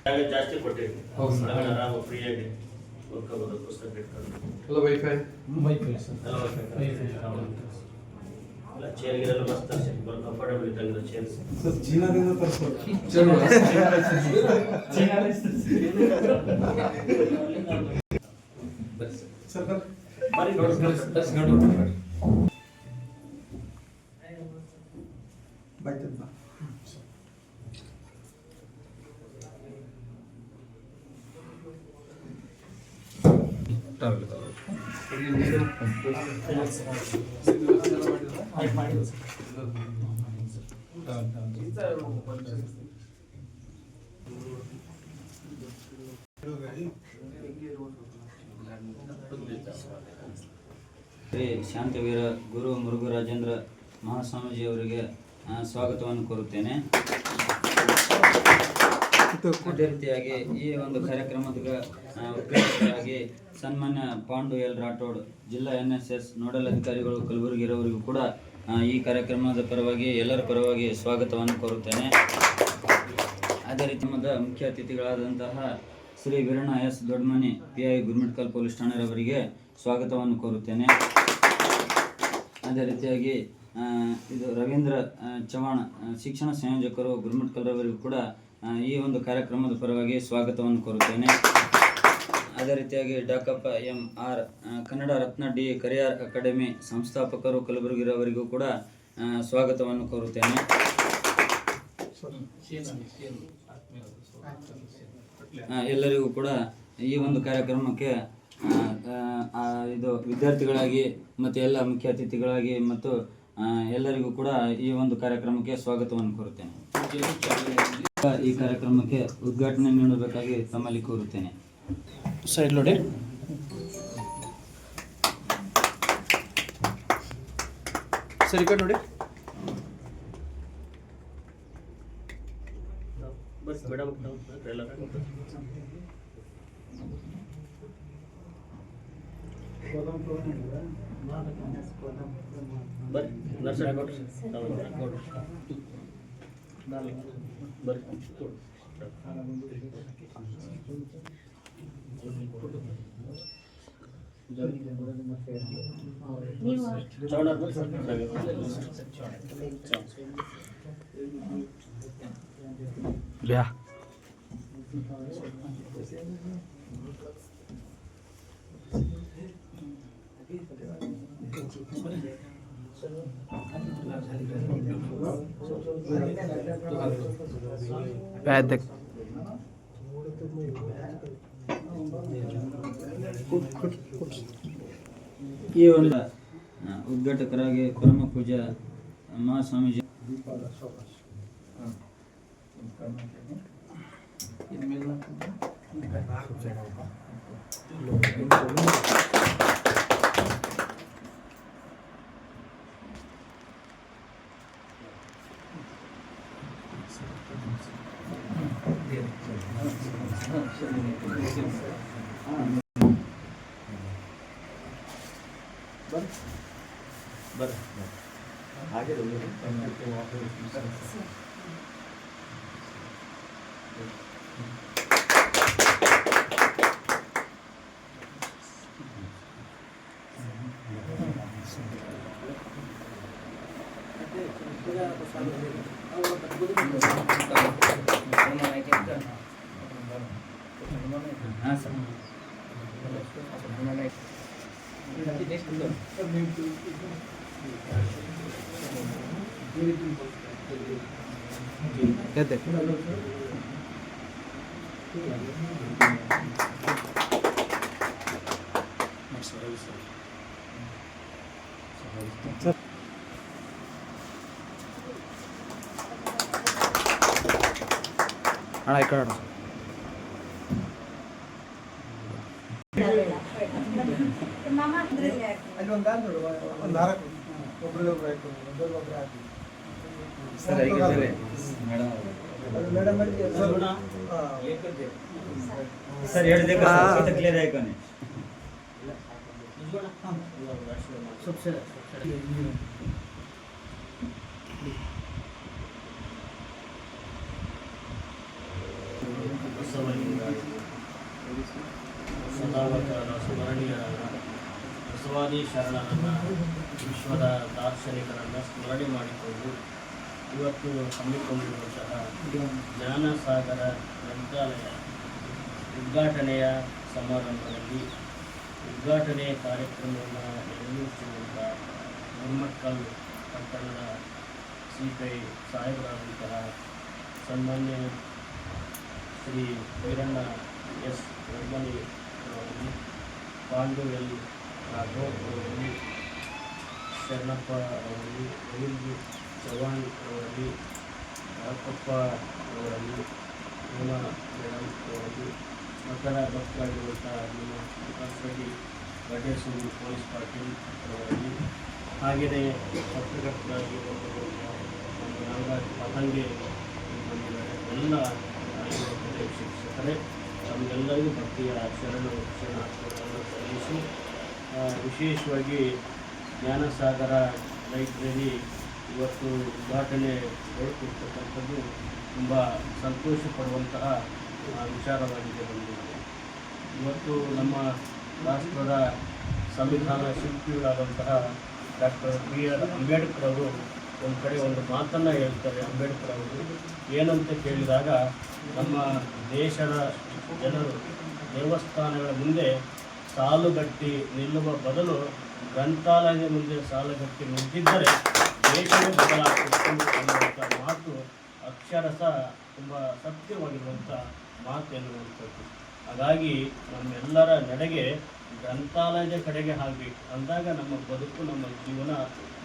ಜಾಸ್ತಿ ಕೊಟ್ಟಿರಿ. ಆರಾಮ ಫ್ರೀಯಾಗಿ ಓದ್ಕೋಬೋದು ಪುಸ್ತಕ ಇಟ್ಕೊಂಡು. ಎಲ್ಲ ವೈಫೈ ಸರ್ ಎಲ್ಲ ಚೇರ್ಗಿರೆಲ್ಲ ಮಸ್ತ್ ತರಿಸಿ ಬರೋ ಕಂಫರ್ಟಬಲ್ ಇದ್ದಂಗಿರೋ ಚೇರ್ಸ್. ಸರ್ ಚೀನಾದಿಂದ ತರಿಸ್ಬೋದು. ಸರ್ ಬರೀ ನೋಡಿ ಬಾಯ್ತಪ್ಪ. ಶ್ರೀ ಶಾಂತವೀರ ಗುರು ಮುರುಘರಾಜೇಂದ್ರ ಮಹಾಸ್ವಾಮೀಜಿಯವರಿಗೆ ಸ್ವಾಗತವನ್ನು ಕೋರುತ್ತೇನೆ. ಅದೇ ರೀತಿಯಾಗಿ ಈ ಒಂದು ಕಾರ್ಯಕ್ರಮದ ಉದ್ಘಾಟಕರಾಗಿ ಸನ್ಮಾನ್ಯ ಪಾಂಡು ಎಲ್ ರಾಠೋಡ್ ಜಿಲ್ಲಾ NSS ನೋಡಲ್ ಅಧಿಕಾರಿಗಳು ಕಲಬುರಗಿ ಇರೋವರಿಗೂ ಕೂಡ ಈ ಕಾರ್ಯಕ್ರಮದ ಪರವಾಗಿ ಎಲ್ಲರ ಪರವಾಗಿ ಸ್ವಾಗತವನ್ನು ಕೋರುತ್ತೇನೆ. ಅದೇ ರೀತಿ ಮುಖ್ಯ ಅತಿಥಿಗಳಾದಂತಹ Shri Veeranna S Doddamani PI Gurmitkal police ಠಾಣೆರವರಿಗೆ ಸ್ವಾಗತವನ್ನು ಕೋರುತ್ತೇನೆ. ಅದೇ ರೀತಿಯಾಗಿ ಇದು ರವೀಂದ್ರ ಚವಾಣ್ ಶಿಕ್ಷಣ ಸಂಯೋಜಕರು ಗುರ್ಮಿಟ್ಕಲ್ರವರಿಗೂ ಕೂಡ ಈ ಒಂದು ಕಾರ್ಯಕ್ರಮದ ಪರವಾಗಿ ಸ್ವಾಗತವನ್ನು ಕೋರುತ್ತೇನೆ. ಅದೇ ರೀತಿಯಾಗಿ ಡಾಕಪ್ಪ MR ಕನ್ನಡ ರತ್ನ D ಕರಿಯಾರ್ ಅಕಾಡೆಮಿ ಸಂಸ್ಥಾಪಕರು ಕಲಬುರಗಿರವರಿಗೂ ಕೂಡ ಸ್ವಾಗತವನ್ನು ಕೋರುತ್ತೇನೆ. ಎಲ್ಲರಿಗೂ ಕೂಡ ಈ ಒಂದು ಕಾರ್ಯಕ್ರಮಕ್ಕೆ ಇದು ವಿದ್ಯಾರ್ಥಿಗಳಾಗಿ ಮತ್ತು ಎಲ್ಲ ಮುಖ್ಯ ಅತಿಥಿಗಳಾಗಿ ಮತ್ತು ಎಲ್ಲರಿಗೂ ಕೂಡ ಈ ಒಂದು ಕಾರ್ಯಕ್ರಮಕ್ಕೆ ಸ್ವಾಗತವನ್ನು ಕೋರುತ್ತೇನೆ. ಈ ಕಾರ್ಯಕ್ರಮಕ್ಕೆ ಉದ್ಘಾಟನೆ ನೀಡಬೇಕಾಗಿ ತಮ್ಮಲ್ಲಿ ಕೋರುತ್ತೇನೆ. ಸೈಡ್ ನೋಡಿ. ಸರಿ ಕಡೆ ನೋಡಿ. ಬಸ್ ಮೇಡಮ್ ಎಲ್ಲ ಬರ್ರಿ ನರ್ಸರಿ ಕೊಡ್ರಿ ಬರ್ರಿ ಈ ಒಂದು ಉದ್ಘಾಟಕರಾಗಿ ಪರಮ ಪೂಜ್ಯ ಮಹಾಸ್ವಾಮೀಜಿ ಬರ್ರಿ ಹಾಗೆ ಹಾಂ ಸರ್. ಅಣ್ಣ ಈ ಕಡೆ ಅಣ್ಣ. सर एड देखो सबसे क्लियर है कौन है सबसे ಸದಾವತಾರ ಸ್ಮರಣೀಯರಾದ ಬಸವಾದಿ ಶರಣರನ್ನು ವಿಶ್ವದ ದಾರ್ಶನಿಕರನ್ನು ಸ್ಮರಣೆ ಮಾಡಿಕೊಂಡು ಇವತ್ತು ಹಮ್ಮಿಕೊಂಡಿರುವಂತಹ ಜ್ಞಾನಸಾಗರ ಗ್ರಂಥಾಲಯ ಉದ್ಘಾಟನೆಯ ಸಮಾರಂಭದಲ್ಲಿ ಉದ್ಘಾಟನೆಯ ಕಾರ್ಯಕ್ರಮವನ್ನು ನೆರವೇರಿಸಿರುವಂಥ ಗುರುಮಠಕಲ್ ಪಟ್ಟಣದ ಸಿಪಿಐ ಸಾಹೇಬರಾದಂತಹ ಸನ್ಮಾನ್ಯ ಶ್ರೀ ವೀರಣ್ಣ ಎಸ್ ವರ್ಮನಿ ಅವರಲ್ಲಿ, ಪಾಂಡು ಎಲ್ ರಾಘವ್ ಅವರಲ್ಲಿ, ಶರಣಪ್ಪ ಅವರಲ್ಲಿ, ರವೀಂದ್ರ ಚವ್ಹಾಣ್ ಅವರಲ್ಲಿ, ರಾಕಪ್ಪ ಅವರಲ್ಲಿ, ಹೇಮಾ ಮೇಡಮ್ ಅವರಲ್ಲಿ, ಮಕ್ಕಳ ಭಕ್ತರಾಗಿರುವಂಥ ನಿಮ್ಮ ಕರ್ಸಡಿ ಗಡ್ಡೇಶ್ವರಿ ಪೊಲೀಸ್ ಪಾಟೀಲ್ ಅವರಲ್ಲಿ, ಹಾಗೆಯೇ ಪತ್ರಕರ್ತರಾಗಿರುವಂಥ ನಮ್ಮ ನಾಗರಾಜ್ ಪತಂಗೆ ಬಂದಿದ್ದಾರೆ. ಎಲ್ಲ ಯುವಕರೇ, ಶಿಕ್ಷಕರೇ, ತಮಗೆಲ್ಲರಿಗೂ ಭಕ್ತಿಯ ಶರಣಾರ್ಥಗಳನ್ನು ಸಲ್ಲಿಸಿ ವಿಶೇಷವಾಗಿ ಜ್ಞಾನಸಾಗರ ಲೈಬ್ರರಿ ಇವತ್ತು ಉದ್ಘಾಟನೆಗೊಳ್ತಿರ್ತಕ್ಕಂಥದ್ದು ತುಂಬ ಸಂತೋಷ ಪಡುವಂತಹ ವಿಚಾರವಾಗಿದೆ. ಬಂದಿದೆ ಇವತ್ತು ನಮ್ಮ ರಾಷ್ಟ್ರದ ಸಂವಿಧಾನ ಶಿಲ್ಪಿಗಳಾದಂತಹ ಡಾಕ್ಟರ್ B.R. ಅಂಬೇಡ್ಕರ್ ಅವರು ಒಂದು ಕಡೆ ಒಂದು ಮಾತನ್ನು ಹೇಳ್ತಾರೆ. ಅಂಬೇಡ್ಕರ್ ಅವರು ಏನಂತ ಕೇಳಿದಾಗ, ನಮ್ಮ ದೇಶದ ಜನರು ದೇವಸ್ಥಾನಗಳ ಮುಂದೆ ಸಾಲುಗಟ್ಟಿ ನಿಲ್ಲುವ ಬದಲು ಗ್ರಂಥಾಲಯದ ಮುಂದೆ ಸಾಲುಗಟ್ಟಿ ನಿಂತಿದ್ದರೆ ದೇಶವೇ ಬದಲಾಗ್ತಿತ್ತು ಅನ್ನುವಂಥ ಮಾತು ಅಕ್ಷರಶಃ ತುಂಬ ಸತ್ಯವಾಗಿರುವಂಥ ಮಾತು ಎನ್ನುವಂಥದ್ದು. ಹಾಗಾಗಿ ನಮ್ಮೆಲ್ಲರ ನಡೆಗೆ ಗ್ರಂಥಾಲಯದ ಕಡೆಗೆ ಆಗಬೇಕು ಅಂದಾಗ ನಮ್ಮ ಬದುಕು, ನಮ್ಮ ಜೀವನ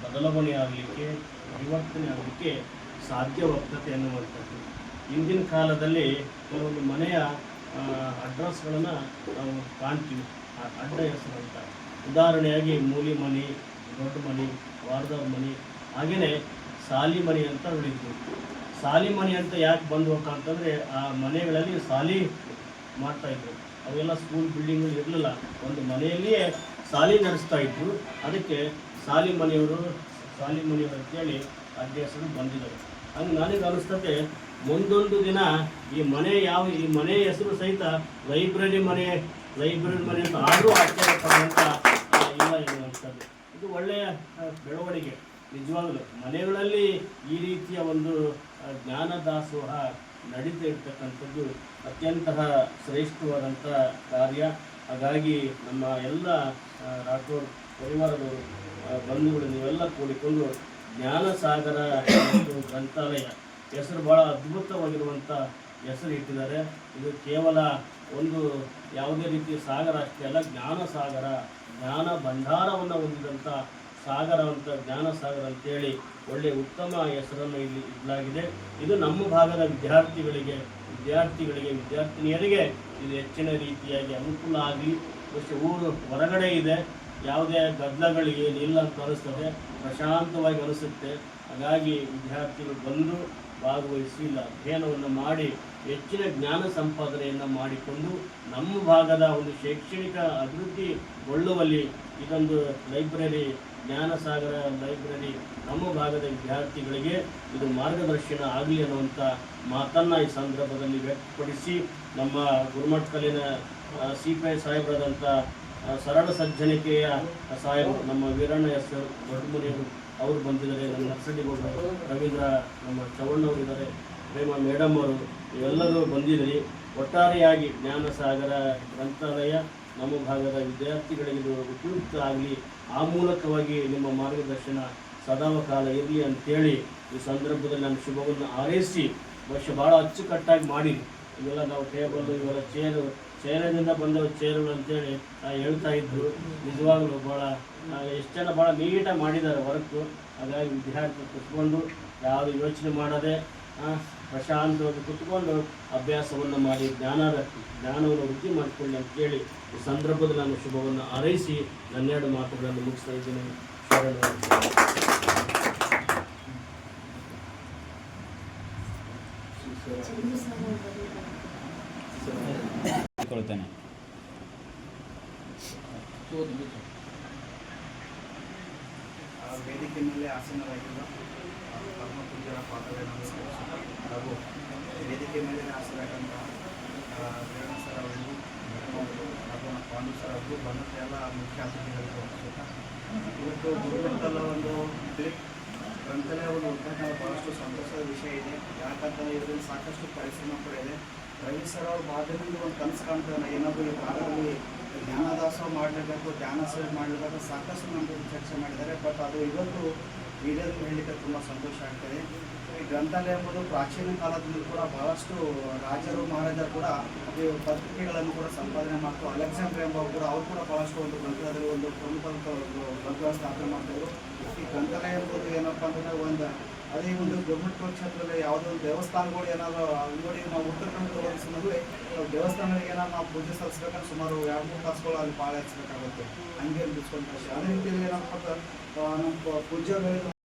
ಬದಲಾವಣೆ ಆಗಲಿಕ್ಕೆ, ಪರಿವರ್ತನೆ ಆಗಲಿಕ್ಕೆ ಸಾಧ್ಯವಾಗ್ತದೆ ಎನ್ನುವಂಥದ್ದು. ಇಂದಿನ ಕಾಲದಲ್ಲಿ ಕೆಲವೊಂದು ಮನೆಯ ಅಡ್ರೆಸ್ಗಳನ್ನು ನಾವು ಕಾಣ್ತೀವಿ, ಅಡ್ಡ ಹೆಸರು ಅಂತ. ಉದಾಹರಣೆಯಾಗಿ ಮೂಲಿ ಮನೆ, ದೊಡ್ಡ ಮನೆ, ವಾರದವ್ರ ಮನೆ, ಹಾಗೆಯೇ ಸಾಲಿ ಮನೆ ಅಂತ ಉಳಿತು. ಸಾಲಿ ಮನೆ ಅಂತ ಯಾಕೆ ಬಂದ್ವಪ್ಪ ಅಂತಂದರೆ, ಆ ಮನೆಗಳಲ್ಲಿ ಸಾಲಿ ಮಾಡ್ತಾಯಿದ್ರು. ಅವೆಲ್ಲ ಸ್ಕೂಲ್ ಬಿಲ್ಡಿಂಗ್ಗಳು ಇರಲಿಲ್ಲ, ಒಂದು ಮನೆಯಲ್ಲಿಯೇ ಸಾಲಿ ನಡೆಸ್ತಾ ಇದ್ರು. ಅದಕ್ಕೆ ಸಾಲಿ ಮನೆಯವರು ಅಂತೇಳಿ ಅಡ್ಡ ಹೆಸರು ಬಂದಿದ್ದಾರೆ. ಹಂಗೆ ನನಗೆ ಅನಿಸ್ತದೆ, ಮುಂದೊಂದು ದಿನ ಈ ಮನೆ ಹೆಸರು ಸಹಿತ ಲೈಬ್ರರಿ ಮನೆ ಅಂತ ಆದರೂ ಆಶ್ಚರ್ಯ ಪಡುವಂಥ ಇಲ್ಲ ಎನ್ನುವಂಥದ್ದು. ಇದು ಒಳ್ಳೆಯ ಬೆಳವಣಿಗೆ. ನಿಜವಾಗಲೂ ಮನೆಗಳಲ್ಲಿ ಈ ರೀತಿಯ ಒಂದು ಜ್ಞಾನ ದಾಸೋಹ ನಡೀತಾ ಇರ್ತಕ್ಕಂಥದ್ದು ಅತ್ಯಂತ ಶ್ರೇಷ್ಠವಾದಂಥ ಕಾರ್ಯ. ಹಾಗಾಗಿ ನಮ್ಮ ಎಲ್ಲ ರಾಠೋಡ್ ಪರಿವಾರದವರು, ಬಂಧುಗಳು, ನೀವೆಲ್ಲ ಕೂಡಿಕೊಂಡು ಜ್ಞಾನಸಾಗರ ಗ್ರಂಥಾಲಯ ಹೆಸರು ಭಾಳ ಅದ್ಭುತವಾಗಿರುವಂಥ ಹೆಸರು ಇಟ್ಟಿದ್ದಾರೆ. ಇದು ಕೇವಲ ಒಂದು ಯಾವುದೇ ರೀತಿಯ ಸಾಗರ ಅಷ್ಟೇ ಅಲ್ಲ, ಜ್ಞಾನಸಾಗರ, ಜ್ಞಾನ ಭಂಡಾರವನ್ನು ಹೊಂದಿದಂಥ ಸಾಗರ ಅಂತ, ಜ್ಞಾನಸಾಗರ ಅಂತೇಳಿ ಒಳ್ಳೆಯ ಉತ್ತಮ ಹೆಸರನ್ನು ಇಲ್ಲಿ ಇಡಲಾಗಿದೆ. ಇದು ನಮ್ಮ ಭಾಗದ ವಿದ್ಯಾರ್ಥಿಗಳಿಗೆ, ವಿದ್ಯಾರ್ಥಿನಿಯರಿಗೆ ಇದು ಹೆಚ್ಚಿನ ರೀತಿಯಾಗಿ ಅನುಕೂಲ ಆಗಲಿ. ಬಹುಶಃ ಊರು ಹೊರಗಡೆ ಇದೆ, ಯಾವುದೇ ಗದ್ದಲಗಳಿಗೆ ಏನಿಲ್ಲ ಅಂತ ಅನಿಸ್ತದೆ, ಪ್ರಶಾಂತವಾಗಿ ಅನಿಸುತ್ತೆ. ಹಾಗಾಗಿ ವಿದ್ಯಾರ್ಥಿಗಳು ಬಂದು ಭಾಗವಹಿಸಿ ಇಲ್ಲ ಅಧ್ಯಯನವನ್ನು ಮಾಡಿ ಹೆಚ್ಚಿನ ಜ್ಞಾನ ಸಂಪಾದನೆಯನ್ನು ಮಾಡಿಕೊಂಡು ನಮ್ಮ ಭಾಗದ ಒಂದು ಶೈಕ್ಷಣಿಕ ಅಭಿವೃದ್ಧಿಗೊಳ್ಳುವಲ್ಲಿ ಇದೊಂದು ಲೈಬ್ರರಿ, ಜ್ಞಾನಸಾಗರ ಲೈಬ್ರರಿ ನಮ್ಮ ಭಾಗದ ವಿದ್ಯಾರ್ಥಿಗಳಿಗೆ ಇದು ಮಾರ್ಗದರ್ಶನ ಆಗಲಿ ಅನ್ನುವಂಥ ಮಾತನ್ನು ಈ ಸಂದರ್ಭದಲ್ಲಿ ವ್ಯಕ್ತಪಡಿಸಿ, ನಮ್ಮ ಗುರುಮಠಕಲ್ಲಿನ ಸಿಪಿಐ ಸಾಹೇಬರಾದಂಥ ಸರಳ ಸಜ್ಜನಿಕೆಯ ಸಾಹೇಬರು ನಮ್ಮ ವೀರಣ್ಣ ಎಸ್ ದೊಡ್ಡಮನೆಯವರು ಅವರು ಬಂದಿದ್ದಾರೆ. ನಮ್ಮ ನರ್ಸಡಿಗೌಡ, ರವೀಂದ್ರ, ನಮ್ಮ ಚವ್ಹಾಣ್ ಇದ್ದಾರೆ, ಪ್ರೇಮಾ ಮೇಡಮ್ ಅವರು, ಇವೆಲ್ಲರೂ ಬಂದಿದ್ದೀರಿ. ಒಟ್ಟಾರೆಯಾಗಿ ಜ್ಞಾನಸಾಗರ ಗ್ರಂಥಾಲಯ ನಮ್ಮ ಭಾಗದ ವಿದ್ಯಾರ್ಥಿಗಳಿಗೆ ಇದು ಉಪಯುಕ್ತ ಆಗಲಿ, ಆ ಮೂಲಕವಾಗಿ ನಿಮ್ಮ ಮಾರ್ಗದರ್ಶನ ಸದಾಕಾಲ ಇರಲಿ ಅಂತೇಳಿ ಈ ಸಂದರ್ಭದಲ್ಲಿ ನಾನು ಶುಭವನ್ನು ಹಾರೈಸಿ, ಬಹುಶಃ ಭಾಳ ಅಚ್ಚುಕಟ್ಟಾಗಿ ಮಾಡಿ ಇವೆಲ್ಲ ನಾವು ಟೇಬಲ್, ಇವೆಲ್ಲ ಚೇರಿಂದ ಬಂದವು ಚೇರುಗಳು ಅಂತೇಳಿ ಹೇಳ್ತಾ ಇದ್ರು. ನಿಜವಾಗಲೂ ಭಾಳ ಎಷ್ಟು ಜನ ಭಾಳ ನೀಟಾಗಿ ಮಾಡಿದ್ದಾರೆ ವರ್ಕು. ಹಾಗಾಗಿ ವಿದ್ಯಾರ್ಥಿ ಕುತ್ಕೊಂಡು ಯಾವುದು ಯೋಚನೆ ಮಾಡದೆ ಪ್ರಶಾಂತವಾಗಿ ಕುತ್ಕೊಂಡು ಅಭ್ಯಾಸವನ್ನು ಮಾಡಿ ಜ್ಞಾನವನ್ನು ವೃದ್ಧಿ ಮಾಡಿಕೊಳ್ಳಿ ಅಂತೇಳಿ ಈ ಸಂದರ್ಭದಲ್ಲಿ ನಾನು ಶುಭವನ್ನು ಹಾರೈಸಿ ನನ್ನೆರಡು ಮಾತುಗಳನ್ನು ಮುಗಿಸ್ತಾ ಇದ್ದೀನಿ. ಕೊಳ್ತೇನೆ. ವೇದಿಕೆ ಮೇಲೆ ಆಸೀನರಾಗಿರುವ ಪರಮ ಪೂಜ್ಯರ ಪಾದಗಳನ್ನು ಹಾಗೂ ವೇದಿಕೆ ಮೇಲೆ ಆಸೀನರಾದಂತಹ ವೀರಣ್ಣ ಸರ್ ಅವರಿಗೂ ಪಾಂಡು ಸರ್ ಅವರು ಬಂದಂಥ ಎಲ್ಲ ಮುಖ್ಯ ಅತಿಥಿಗಳಿಗೆ ಹೋಗ್ತಾ ಇವತ್ತು ಗುರುಮಠದಲ್ಲಿ ಒಂದು ಗ್ರಂಥಾಲಯ ಒಂದು ಉದ್ಘಾಟನೆ ಭಾಳಷ್ಟು ಸಂತೋಷದ ವಿಷಯ ಇದೆ. ಯಾಕಂತಂದರೆ ಇದರಲ್ಲಿ ಸಾಕಷ್ಟು ಪರಿಶ್ರಮ ಕೂಡ ಇದೆ. ರವಿ ಸರ್ ಅವ್ರ ಭಾಗದಲ್ಲಿ ಒಂದು ಕನಸು ಕಾಣ್ತಾರೆ, ಏನಾದರೂ ಈ ಭಾಗದಲ್ಲಿ ಜ್ಞಾನದಾಸೋಹ ಮಾಡಲೇಬೇಕು, ಧ್ಯಾನ ಸೇವೆ ಮಾಡಲೇಬೇಕು, ಸಾಕಷ್ಟು ನಮ್ಮದು ಚರ್ಚೆ ಮಾಡಿದ್ದಾರೆ. ಬಟ್ ಅದು ಇವತ್ತು ವಿಡಿಯೋದಲ್ಲಿ ಹೇಳಲಿಕ್ಕೆ ತುಂಬ ಸಂತೋಷ ಆಗ್ತದೆ. ಈ ಗ್ರಂಥಾಲಯ ಎಂಬುದು ಪ್ರಾಚೀನ ಕಾಲದಲ್ಲಿ ಕೂಡ ಬಹಳಷ್ಟು ರಾಜರು ಮಹಾರಾಜರು ಕೂಡ ಈ ಪತ್ರಿಕೆಗಳನ್ನು ಕೂಡ ಸಂಪಾದನೆ ಮಾಡ್ತಾರೆ. ಅಲೆಕ್ಸಾಂಡರ್ ಎಂಬ ಕೂಡ ಅವರು ಕೂಡ ಬಹಳಷ್ಟು ಒಂದು ಗ್ರಂಥಾಲಯದಲ್ಲಿ ಒಂದು ಪ್ರಮುಖ ಗ್ರಂಥಾಲಯ ಸ್ಥಾಪನೆ ಮಾಡ್ತಾಯಿದ್ರು. ಈ ಗ್ರಂಥಾಲಯ ಎಂಬುದು ಏನಪ್ಪ ಅಂತಂದರೆ ಅದೇ ಒಂದು ಗೌರ್ಮೆಂಟ್ ಕ್ಷೇತ್ರದಲ್ಲಿ ಯಾವುದೋ ಒಂದು ದೇವಸ್ಥಾನಗಳು ಏನಾದರೂ ನೋಡಿ ನಾವು ಉತ್ತರ ಕನ್ನಡ ಸಂದರ್ಭದಲ್ಲಿ ದೇವಸ್ಥಾನಗಳಿಗೆ ಏನಾದ್ರು ನಾವು ಪೂಜೆ ಸಲ್ಲಿಸ್ಬೇಕಂದ್ರೆ ಸುಮಾರು 2-3 ತಾಸುಗಳು ಅಲ್ಲಿ ಭಾಳ ಹಚ್ಚಬೇಕಾಗುತ್ತೆ, ಹಂಗೆ ಅನಿಸ್ಕೊಂಡು. ಅದೇ ರೀತಿಯಲ್ಲಿ ಏನಪ್ಪ ನಮ್ಮ ಪೂಜ್ಯಗಳು